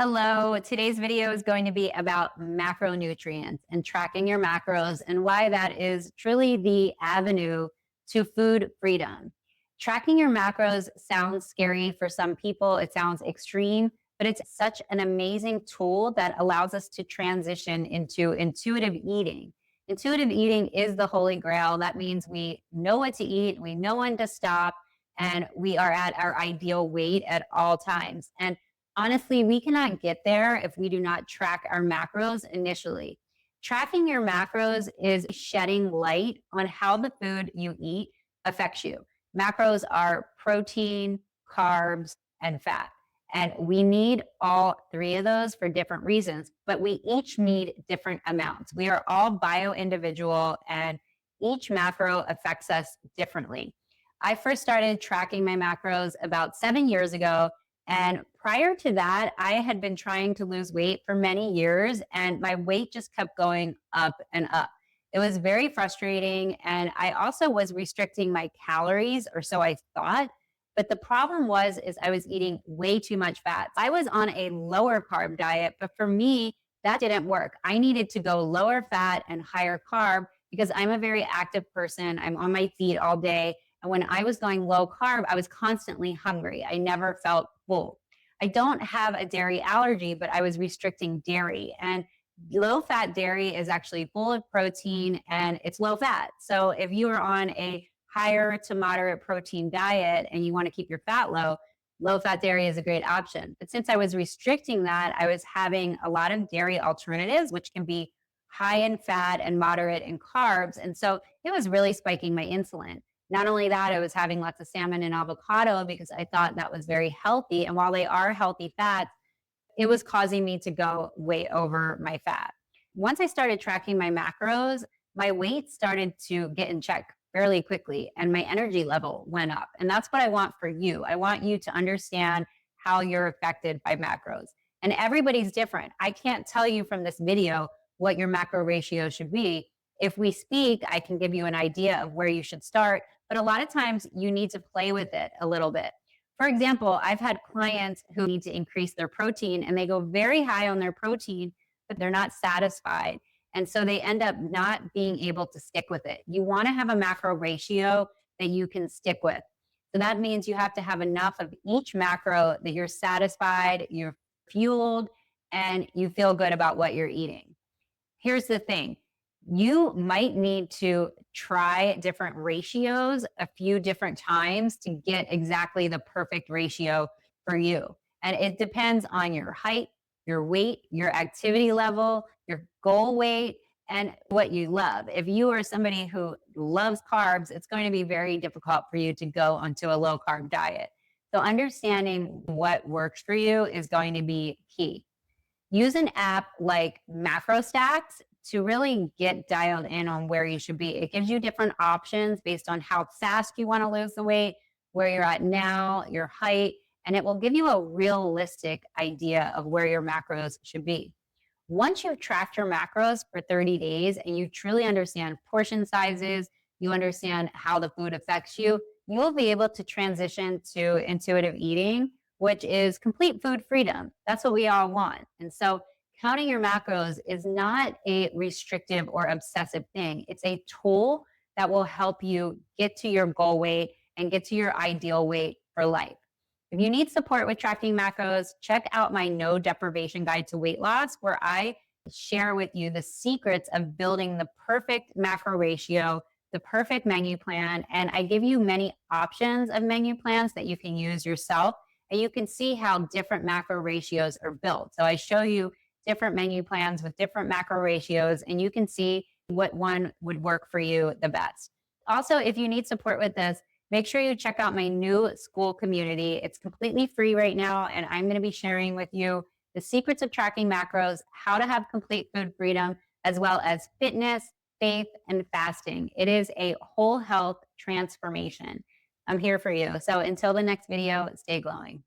Hello, today's video is going to be about macronutrients and tracking your macros and why that is truly the avenue to food freedom. Tracking your macros sounds scary for some people, it sounds extreme, but it's such an amazing tool that allows us to transition into intuitive eating. Intuitive eating is the holy grail. That means we know what to eat, we know when to stop, and we are at our ideal weight at all times. And honestly, we cannot get there if we do not track our macros initially. Tracking your macros is shedding light on how the food you eat affects you. Macros are protein, carbs, and fat. And we need all three of those for different reasons, but we each need different amounts. We are all bio individual, and each macro affects us differently. I first started tracking my macros about 7 years ago. And prior to that, I had been trying to lose weight for many years, and my weight just kept going up and up. It was very frustrating. And I also was restricting my calories, or so I thought. But the problem is I was eating way too much fat. I was on a lower carb diet, but for me, that didn't work. I needed to go lower fat and higher carb because I'm a very active person. I'm on my feet all day. And when I was going low carb, I was constantly hungry. I never felt full. I don't have a dairy allergy, but I was restricting dairy. And low fat dairy is actually full of protein and it's low fat. So if you are on a higher to moderate protein diet and you want to keep your fat low fat dairy is a great option. But since I was restricting that, I was having a lot of dairy alternatives, which can be high in fat and moderate in carbs. And so it was really spiking my insulin. Not only that, I was having lots of salmon and avocado because I thought that was very healthy. And while they are healthy fats, it was causing me to go way over my fat. Once I started tracking my macros, my weight started to get in check fairly quickly and my energy level went up. And that's what I want for you. I want you to understand how you're affected by macros. And everybody's different. I can't tell you from this video what your macro ratio should be. If we speak, I can give you an idea of where you should start, but a lot of times you need to play with it a little bit. For example, I've had clients who need to increase their protein and they go very high on their protein, but they're not satisfied. And so they end up not being able to stick with it. You want to have a macro ratio that you can stick with. So that means you have to have enough of each macro that you're satisfied, you're fueled, and you feel good about what you're eating. Here's the thing. You might need to try different ratios a few different times to get exactly the perfect ratio for you. And it depends on your height, your weight, your activity level, your goal weight, and what you love. If you are somebody who loves carbs, it's going to be very difficult for you to go onto a low carb diet. So understanding what works for you is going to be key. Use an app like MacroStacks to really get dialed in on where you should be. It gives you different options based on how fast you want to lose the weight, where you're at now, your height, and it will give you a realistic idea of where your macros should be. Once you've tracked your macros for 30 days and you truly understand portion sizes, you understand how the food affects you, you'll be able to transition to intuitive eating, which is complete food freedom. That's what we all want. And so counting your macros is not a restrictive or obsessive thing. It's a tool that will help you get to your goal weight and get to your ideal weight for life. If you need support with tracking macros, check out my No Deprivation Guide to Weight Loss, where I share with you the secrets of building the perfect macro ratio, the perfect menu plan, and I give you many options of menu plans that you can use yourself, and you can see how different macro ratios are built. So I show you different menu plans with different macro ratios, and you can see what one would work for you the best. Also, if you need support with this, make sure you check out my new school community. It's completely free right now, and I'm going to be sharing with you the secrets of tracking macros, how to have complete food freedom, as well as fitness, faith, and fasting. It is a whole health transformation. I'm here for you. So until the next video, stay glowing.